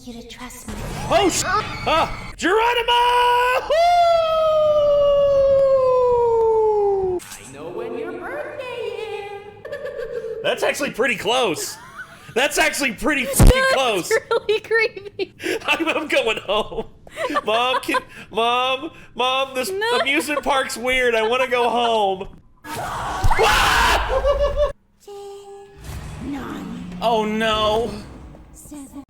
you to trust me. Oh, Geronimo! I know when your birthday is. That's actually pretty close. That's actually pretty fucking close. That's really creepy. I'm going home. Mom, this amusement park's weird. I want to go home. 9, Oh no. 7.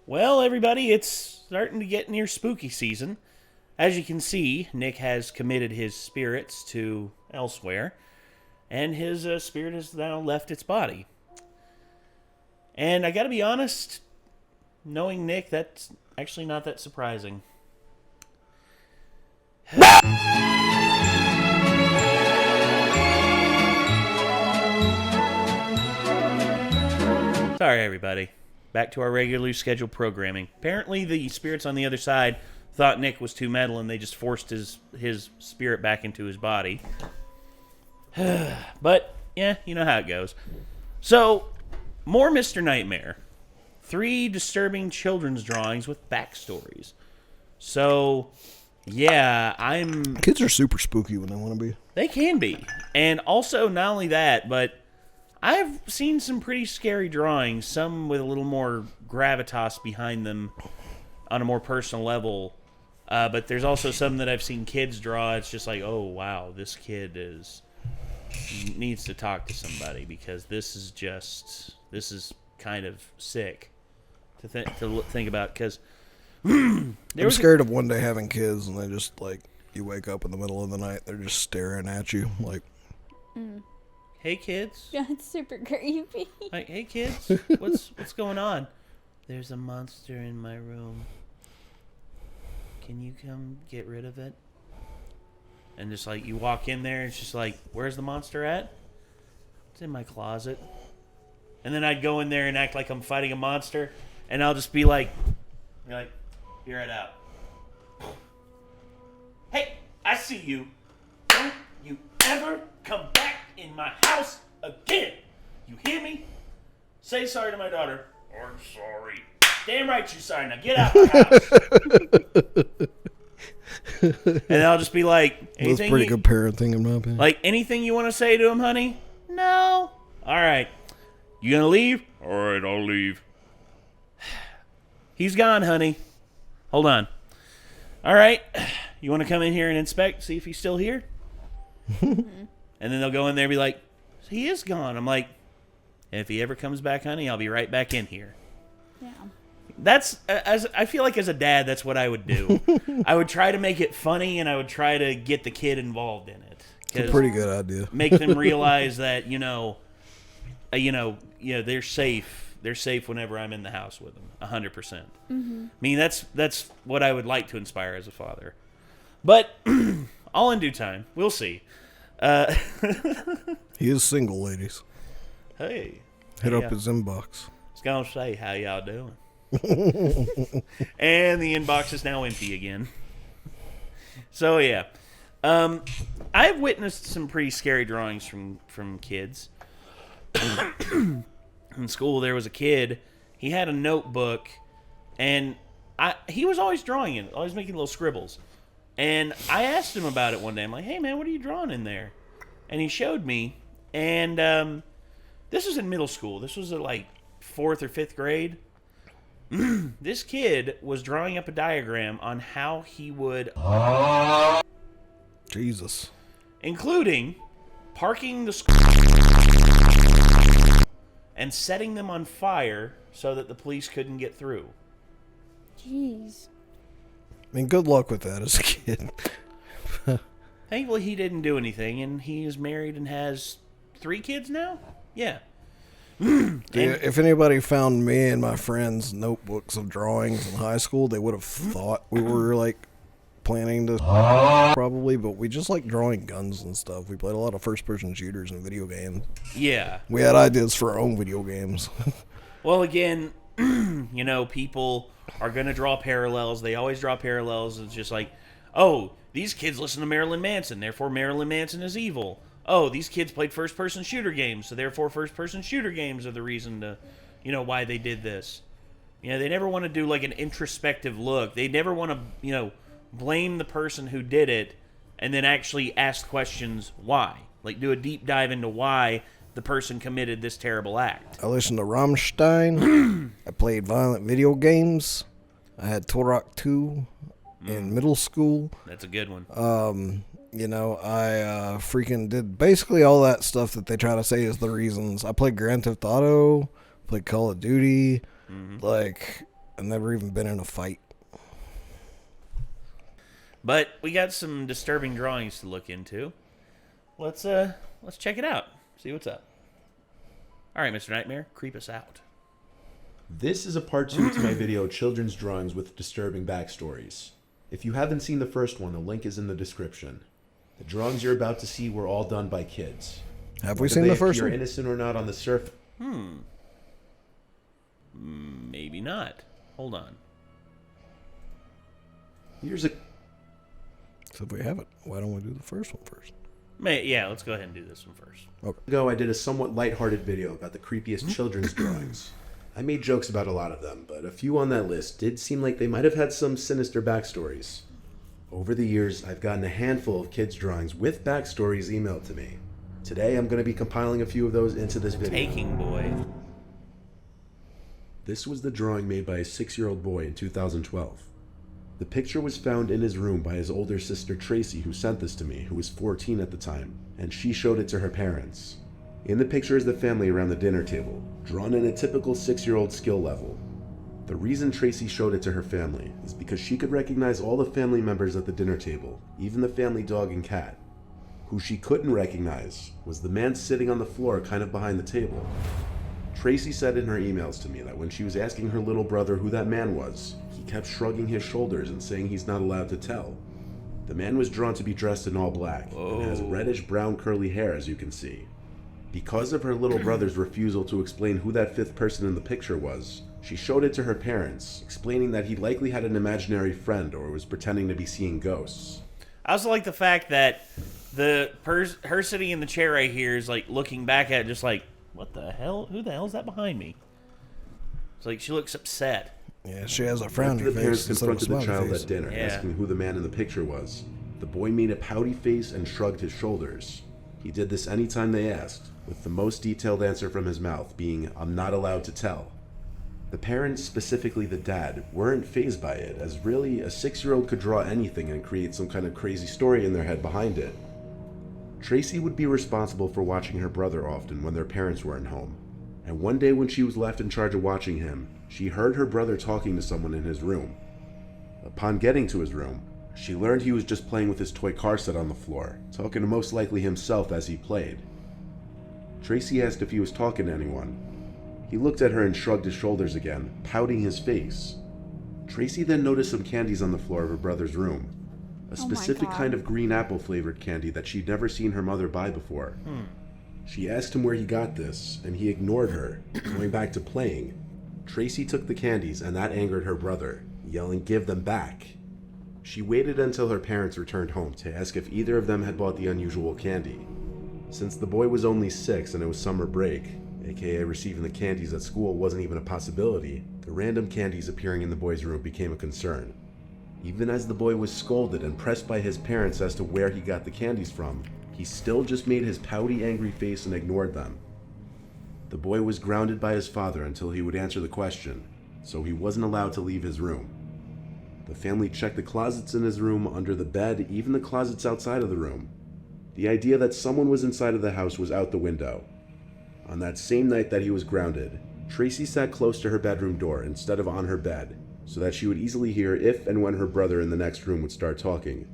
Well, everybody, it's starting to get near spooky season. As you can see, Nick has committed his spirits to elsewhere, and his spirit has now left its body. And I gotta be honest, knowing Nick, that's actually not that surprising. Sorry, everybody. Back to our regularly scheduled programming. Apparently, the spirits on the other side thought Nick was too metal, and they just forced his spirit back into his body. But, yeah, you know how it goes. So, more Mr. Nightmare. 3 disturbing children's drawings with backstories. So, yeah, Kids are super spooky when they want to be. They can be. And also, not only that, but I've seen some pretty scary drawings, some with a little more gravitas behind them on a more personal level. But there's also some that I've seen kids draw. It's just like, oh, wow, this kid needs to talk to somebody, because this is kind of sick to think about, because I'm scared of one day having kids and they just, like, you wake up in the middle of the night, they're just staring at you, like... Hey, kids. That's super creepy. Like, hey, kids, what's going on? There's a monster in my room. Can you come get rid of it? And just like, you walk in there, and it's just like, where's the monster at? It's in my closet. And then I'd go in there and act like I'm fighting a monster, and I'll just be like, you're right out. Hey, I see you. Don't you ever come back in my house again. You hear me? Say sorry to my daughter. I'm sorry. Damn right you're sorry. Now get out of my house. And I'll just be like, That's pretty good parenting in my opinion. Like, anything you want to say to him, honey? No. All right. You gonna leave? All right, I'll leave. He's gone, honey. Hold on. All right. You want to come in here and inspect, see if he's still here? And then they'll go in there and be like, he is gone. I'm like, if he ever comes back, honey, I'll be right back in here. Yeah. That's, I feel like as a dad, that's what I would do. I would try to make it funny, and I would try to get the kid involved in it. It's a pretty good idea. Make them realize that, they're safe. They're safe whenever I'm in the house with them, 100%. Mm-hmm. I mean, that's what I would like to inspire as a father. But all in due time, we'll see. He is single, ladies. Hey. Hit up his inbox. I was going to say, how y'all doing? And the inbox is now empty again. So, yeah. I've witnessed some pretty scary drawings from kids. In school, there was a kid. He had a notebook, and he was always drawing in it, always making little scribbles. And I asked him about it one day. I'm like, hey, man, what are you drawing in there? And he showed me. And this was in middle school. This was at, like, 4th or 5th grade. This kid was drawing up a diagram on how he would... Jesus. Including parking the school and setting them on fire so that the police couldn't get through. Jeez. I mean, good luck with that as a kid. Thankfully, he didn't do anything, and he is married and has 3 kids now? Yeah. If anybody found me and my friends' notebooks of drawings in high school, they would have thought we were, like, planning to probably, but we just like drawing guns and stuff. We played a lot of first-person shooters and video games. Yeah. We had ideas for our own video games. Well, again, people are going to draw parallels. They always draw parallels. It's just like, oh, these kids listen to Marilyn Manson, therefore Marilyn Manson is evil. oh, these kids played first-person shooter games, so therefore first-person shooter games are the reason to, why they did this. They never want to do like an introspective look. They never want to, blame the person who did it and then actually ask questions why. Like do a deep dive into why the person committed this terrible act. I listened to Rammstein. I played violent video games. I had Turok 2 in middle school. That's a good one. I freaking did basically all that stuff that they try to say is the reasons. I played Grand Theft Auto, played Call of Duty. I've never even been in a fight. But we got some disturbing drawings to look into. Let's check it out. See what's up. All right, Mr. Nightmare, creep us out. This is a part 2 to my video, Children's Drawings with Disturbing Backstories. If you haven't seen the first one, the link is in the description. The drawings you're about to see were all done by kids. Have we seen the first one? one? If you're innocent or not on the surface. Maybe not. Hold on. Here's a... So if we haven't, why don't we do the first one first? Yeah, let's go ahead and do this one first. Okay. I did a somewhat lighthearted video about the creepiest children's drawings. I made jokes about a lot of them, but a few on that list did seem like they might have had some sinister backstories. Over the years, I've gotten a handful of kids' drawings with backstories emailed to me. Today, I'm going to be compiling a few of those into this video. Taking boy. This was the drawing made by a 6-year-old boy in 2012. The picture was found in his room by his older sister Tracy, who sent this to me, who was 14 at the time, and she showed it to her parents. In the picture is the family around the dinner table, drawn in a typical 6-year-old skill level. The reason Tracy showed it to her family is because she could recognize all the family members at the dinner table, even the family dog and cat. Who she couldn't recognize was the man sitting on the floor kind of behind the table. Tracy said in her emails to me that when she was asking her little brother who that man was, he kept shrugging his shoulders and saying he's not allowed to tell. The man was drawn to be dressed in all black and has reddish-brown curly hair, as you can see. Because of her little brother's refusal to explain who that fifth person in the picture was, she showed it to her parents, explaining that he likely had an imaginary friend or was pretending to be seeing ghosts. I also like the fact that her sitting in the chair right here is like looking back at it just like, what the hell? Who the hell is that behind me? It's like she looks upset. Yeah, she has a frown on her After the face. parents confronted the child face. at dinner, Yeah. asking who the man in the picture was, the boy made a pouty face and shrugged his shoulders. He did this anytime they asked, with the most detailed answer from his mouth being, "I'm not allowed to tell." The parents, specifically the dad, weren't fazed by it, as really a 6-year-old could draw anything and create some kind of crazy story in their head behind it. Tracy would be responsible for watching her brother often when their parents weren't home, and one day when she was left in charge of watching him, she heard her brother talking to someone in his room. Upon getting to his room, she learned he was just playing with his toy car set on the floor, talking to most likely himself as he played. Tracy asked if he was talking to anyone. He looked at her and shrugged his shoulders again, pouting his face. Tracy then noticed some candies on the floor of her brother's room. A specific kind of green apple flavored candy that she'd never seen her mother buy before. She asked him where he got this, and he ignored her, going back to playing. Tracy took the candies, and that angered her brother, yelling, "Give them back." She waited until her parents returned home to ask if either of them had bought the unusual candy. Since the boy was only 6 and it was summer break, aka receiving the candies at school wasn't even a possibility, the random candies appearing in the boy's room became a concern. Even as the boy was scolded and pressed by his parents as to where he got the candies from, he still just made his pouty, angry face and ignored them. The boy was grounded by his father until he would answer the question, so he wasn't allowed to leave his room. The family checked the closets in his room, under the bed, even the closets outside of the room. The idea that someone was inside of the house was out the window. On that same night that he was grounded, Tracy sat close to her bedroom door instead of on her bed, so that she would easily hear if and when her brother in the next room would start talking.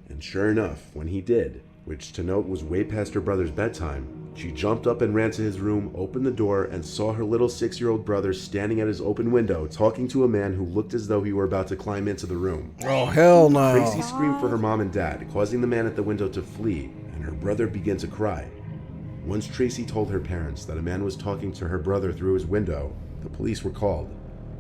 And sure enough, when he did, which to note was way past her brother's bedtime, she jumped up and ran to his room, opened the door, and saw her little 6-year-old brother standing at his open window talking to a man who looked as though he were about to climb into the room. Oh, hell no. Tracy screamed for her mom and dad, causing the man at the window to flee, and her brother began to cry. Once Tracy told her parents that a man was talking to her brother through his window, the police were called.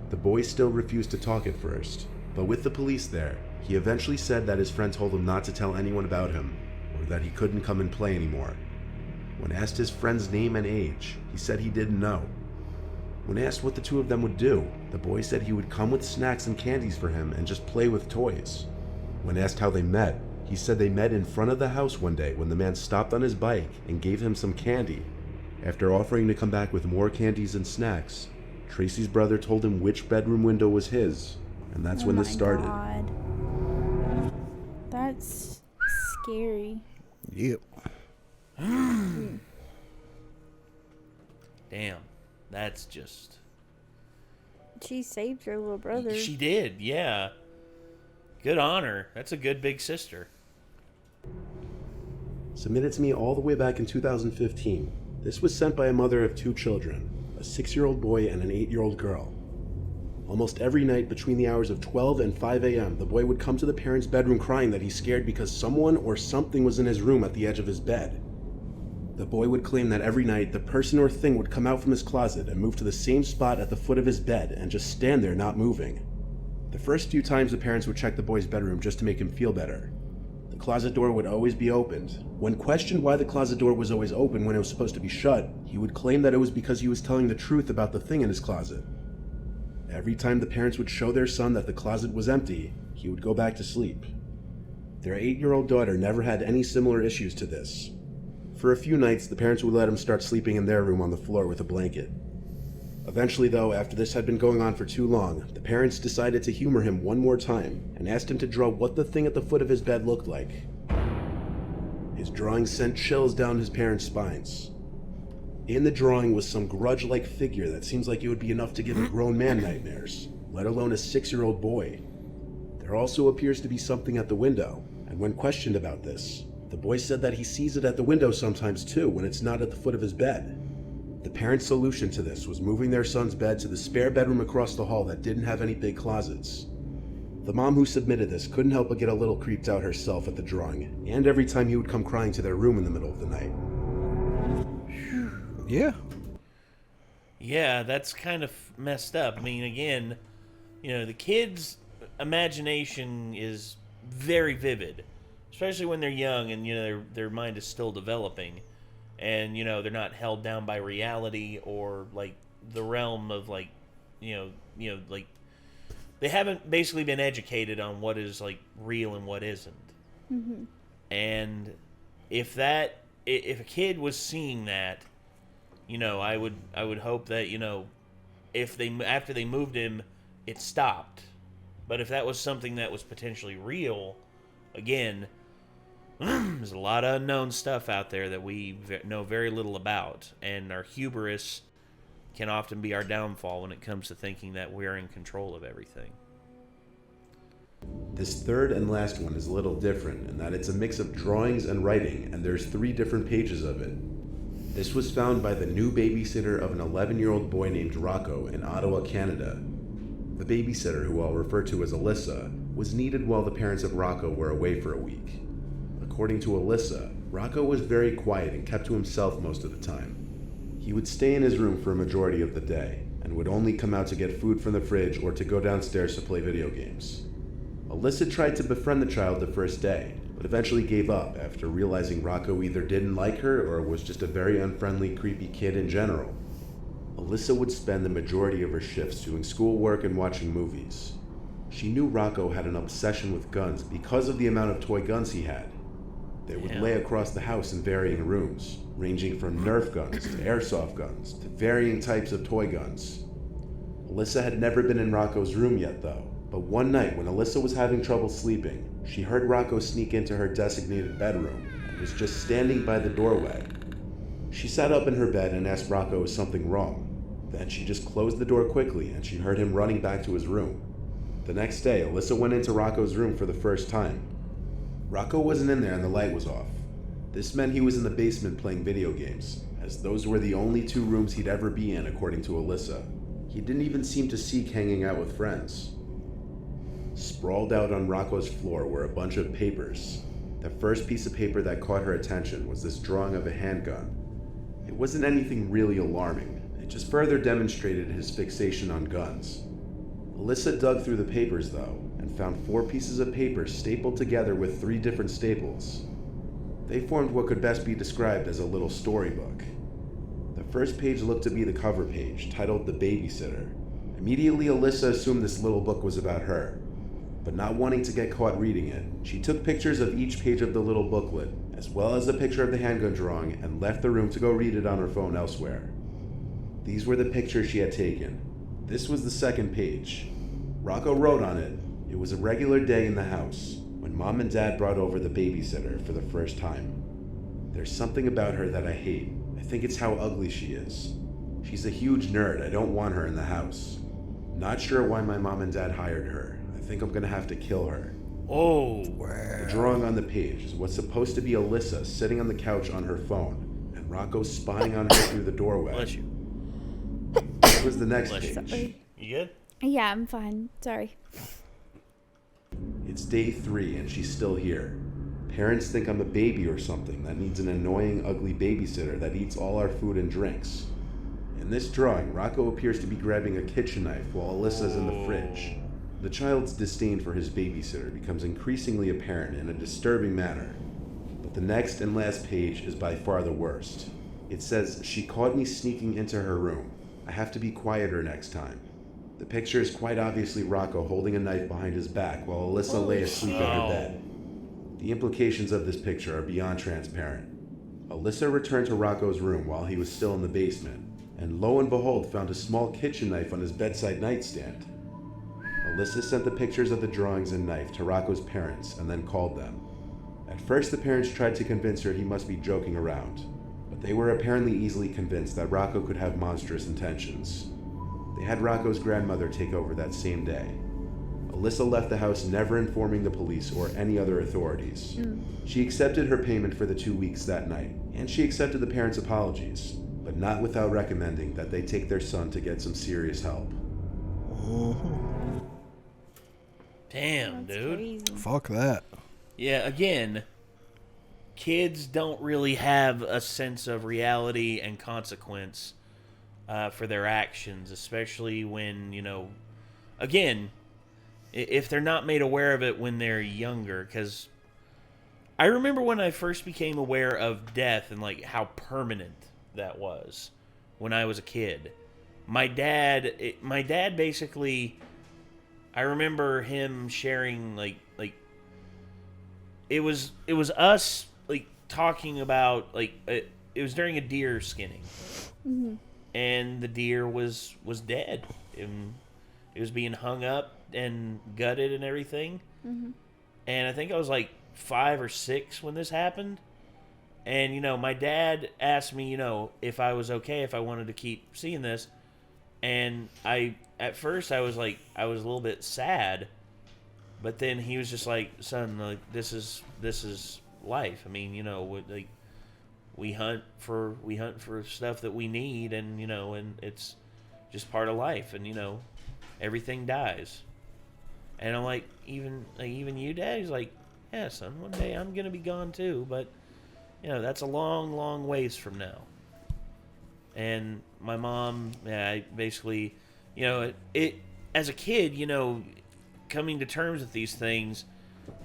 The boy still refused to talk at first, but with the police there, he eventually said that his friend told him not to tell anyone about him, or that he couldn't come and play anymore. When asked his friend's name and age, he said he didn't know. When asked what the two of them would do, the boy said he would come with snacks and candies for him and just play with toys. When asked how they met, he said they met in front of the house one day when the man stopped on his bike and gave him some candy. After offering to come back with more candies and snacks, Tracy's brother told him which bedroom window was his, and that's when this started. God. That's scary. Yep. Damn. That's just... She saved her little brother. She did, yeah. Good on her. That's a good big sister. Submitted to me all the way back in 2015. This was sent by a mother of 2 children, a 6-year-old boy and an 8-year-old girl. Almost every night between the hours of 12 and 5 a.m., the boy would come to the parents' bedroom crying that he's scared because someone or something was in his room at the edge of his bed. The boy would claim that every night the person or thing would come out from his closet and move to the same spot at the foot of his bed and just stand there not moving. The first few times the parents would check the boy's bedroom just to make him feel better. The closet door would always be opened. When questioned why the closet door was always open when it was supposed to be shut, he would claim that it was because he was telling the truth about the thing in his closet. Every time the parents would show their son that the closet was empty, he would go back to sleep. Their 8-year-old daughter never had any similar issues to this. For a few nights, the parents would let him start sleeping in their room on the floor with a blanket. Eventually, though, after this had been going on for too long, the parents decided to humor him one more time and asked him to draw what the thing at the foot of his bed looked like. His drawing sent chills down his parents' spines. In the drawing was some grudge-like figure that seems like it would be enough to give a grown man nightmares, let alone a 6-year-old boy. There also appears to be something at the window, and when questioned about this, the boy said that he sees it at the window sometimes too when it's not at the foot of his bed. The parents' solution to this was moving their son's bed to the spare bedroom across the hall that didn't have any big closets. The mom who submitted this couldn't help but get a little creeped out herself at the drawing, and every time he would come crying to their room in the middle of the night. Yeah. Yeah, that's kind of messed up. I mean, again, the kid's imagination is very vivid, especially when they're young and, their mind is still developing. And, they're not held down by reality or, the realm of, they haven't basically been educated on what is, real and what isn't. Mm-hmm. And if a kid was seeing that, I would hope that, after they moved him, it stopped. But if that was something that was potentially real, again, there's a lot of unknown stuff out there that we know very little about, and our hubris can often be our downfall when it comes to thinking that we're in control of everything. This third and last one is a little different in that it's a mix of drawings and writing, and there's 3 different pages of it. This was found by the new babysitter of an 11-year-old boy named Rocco in Ottawa, Canada. The babysitter, who I'll refer to as Alyssa, was needed while the parents of Rocco were away for a week. According to Alyssa, Rocco was very quiet and kept to himself most of the time. He would stay in his room for a majority of the day, and would only come out to get food from the fridge or to go downstairs to play video games. Alyssa tried to befriend the child the first day, but eventually gave up after realizing Rocco either didn't like her or was just a very unfriendly, creepy kid in general. Alyssa would spend the majority of her shifts doing schoolwork and watching movies. She knew Rocco had an obsession with guns because of the amount of toy guns he had. They would lay across the house in varying rooms, ranging from Nerf guns to airsoft guns to varying types of toy guns. Alyssa had never been in Rocco's room yet though, but one night when Alyssa was having trouble sleeping, she heard Rocco sneak into her designated bedroom and was just standing by the doorway. She sat up in her bed and asked Rocco if something wrong. Then she just closed the door quickly and she heard him running back to his room. The next day, Alyssa went into Rocco's room for the first time. Rocco wasn't in there and the light was off. This meant he was in the basement playing video games, as those were the only 2 rooms he'd ever be in according to Alyssa. He didn't even seem to seek hanging out with friends. Sprawled out on Rocco's floor were a bunch of papers. The first piece of paper that caught her attention was this drawing of a handgun. It wasn't anything really alarming, it just further demonstrated his fixation on guns. Alyssa dug through the papers though, and found 4 pieces of paper stapled together with 3 different staples. They formed what could best be described as a little storybook. The first page looked to be the cover page, titled The Babysitter. Immediately, Alyssa assumed this little book was about her. But not wanting to get caught reading it, she took pictures of each page of the little booklet, as well as a picture of the handgun drawing, and left the room to go read it on her phone elsewhere. These were the pictures she had taken. This was the second page. Rocco wrote on it, "It was a regular day in the house, when Mom and Dad brought over the babysitter for the first time. There's something about her that I hate. I think it's how ugly she is. She's a huge nerd. I don't want her in the house. Not sure why my mom and dad hired her. I think I'm gonna have to kill her." Oh. The drawing on the page is what's supposed to be Alyssa sitting on the couch on her phone, and Rocco spying on her through the doorway. Bless you. What was the next Bless you. page? Sorry. You good? Yeah, I'm fine. Sorry. It's day 3 and she's still here. Parents think I'm a baby or something that needs an annoying, ugly babysitter that eats all our food and drinks. In this drawing, Rocco appears to be grabbing a kitchen knife while Alyssa's in the fridge. The child's disdain for his babysitter becomes increasingly apparent in a disturbing manner. But the next and last page is by far the worst. It says, "She caught me sneaking into her room. I have to be quieter next time." The picture is quite obviously Rocco holding a knife behind his back while Alyssa lay asleep in her bed. The implications of this picture are beyond transparent. Alyssa returned to Rocco's room while he was still in the basement, and lo and behold found a small kitchen knife on his bedside nightstand. Alyssa sent the pictures of the drawings and knife to Rocco's parents and then called them. At first the parents tried to convince her he must be joking around, but they were apparently easily convinced that Rocco could have monstrous intentions. They had Rocco's grandmother take over that same day. Alyssa left the house never informing the police or any other authorities. She accepted her payment for the 2 weeks that night, and she accepted the parents' apologies, but not without recommending that they take their son to get some serious help. Damn, That's dude. crazy. Fuck that. Yeah, again, kids don't really have a sense of reality and consequence for their actions, especially when, again, if they're not made aware of it when they're younger. Because I remember when I first became aware of death and like how permanent that was when I was a kid. My dad basically, I remember him sharing like it was us like talking about like it was during a deer skinning, and the deer was dead, and it was being hung up and gutted and everything. And I think I was like 5 or 6 when this happened. And my dad asked me if I was okay, if I wanted to keep seeing this. And at first I was a little bit sad, but then he was just like, "Son, like this is life. I mean, we hunt for stuff that we need, and and it's just part of life, and everything dies." And I'm like, even you, Dad? He's like, "Yeah, son, one day I'm gonna be gone too, but that's a long, long ways from now." And my mom, I basically, it as a kid, coming to terms with these things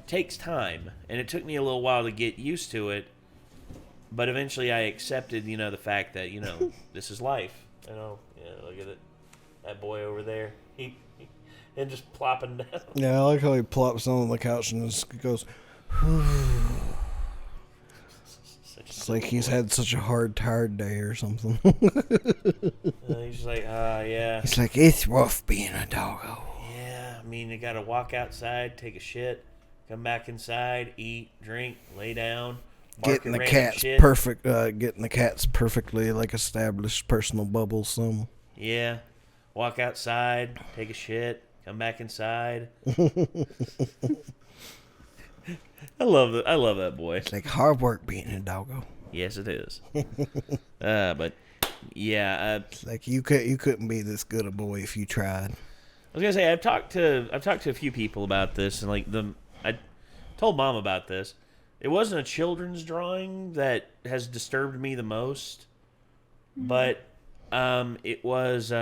takes time, and it took me a little while to get used to it. But eventually, I accepted, the fact that this is life. Look at it, that boy over there, he and just plopping down. Yeah, I like how he plops down on the couch and just goes. It's like he's had such a hard, tired day or something. He's just like, yeah. He's like, it's rough being a doggo. Yeah, I mean, you gotta walk outside, take a shit, come back inside, eat, drink, lay down, bark Getting at the random cat's shit. perfect. Getting the cat's perfectly like established personal bubble. Some. Yeah, walk outside, take a shit, come back inside. I love that boy. It's like hard work being a doggo. Yes, it is. But yeah, It's like you couldn't be this good a boy if you tried. I was gonna say I've talked to a few people about this, and I told Mom about this. It wasn't a children's drawing that has disturbed me the most, but it was.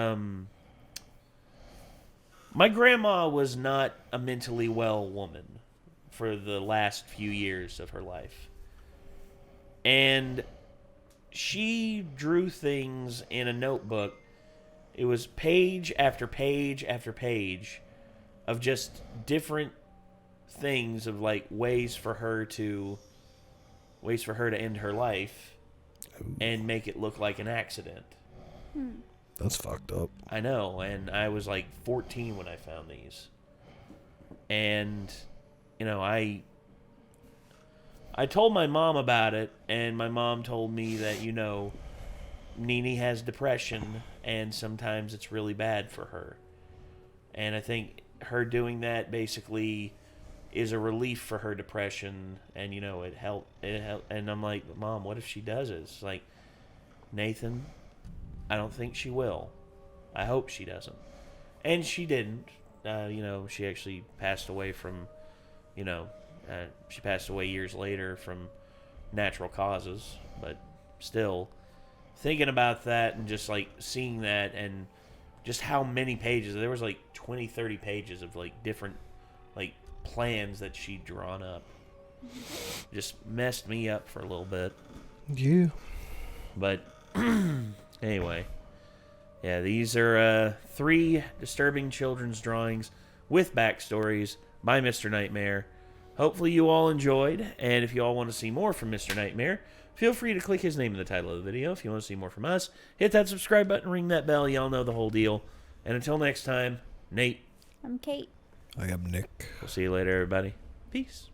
My grandma was not a mentally well woman for the last few years of her life. And she drew things in a notebook. It was page after page after page of just different things of like ways for her to end her life and make it look like an accident. That's fucked up. I know, and I was like 14 when I found these. And, you know, I told my mom about it, and my mom told me that, you know, Nene has depression, and sometimes it's really bad for her. And I think her doing that basically is a relief for her depression, and, you know, it helped. And I'm like, Mom, what if she does it? It's like, Nathan, I don't think she will. I hope she doesn't. And she didn't. You know, she actually passed away from, you know, she passed away years later from natural causes. But still, thinking about that and just, like, seeing that and just how many pages. There was, like, 20, 30 pages of, like, different, like, plans that she'd drawn up. Just messed me up for a little bit. Yeah. But anyway, yeah, these are 3 disturbing children's drawings with backstories by Mr. Nightmare. Hopefully you all enjoyed, and if you all want to see more from Mr. Nightmare, feel free to click his name in the title of the video. If you want to see more from us, hit that subscribe button, ring that bell, y'all know the whole deal. And until next time, Nate. I'm Kate. I am Nick. We'll see you later, everybody. Peace.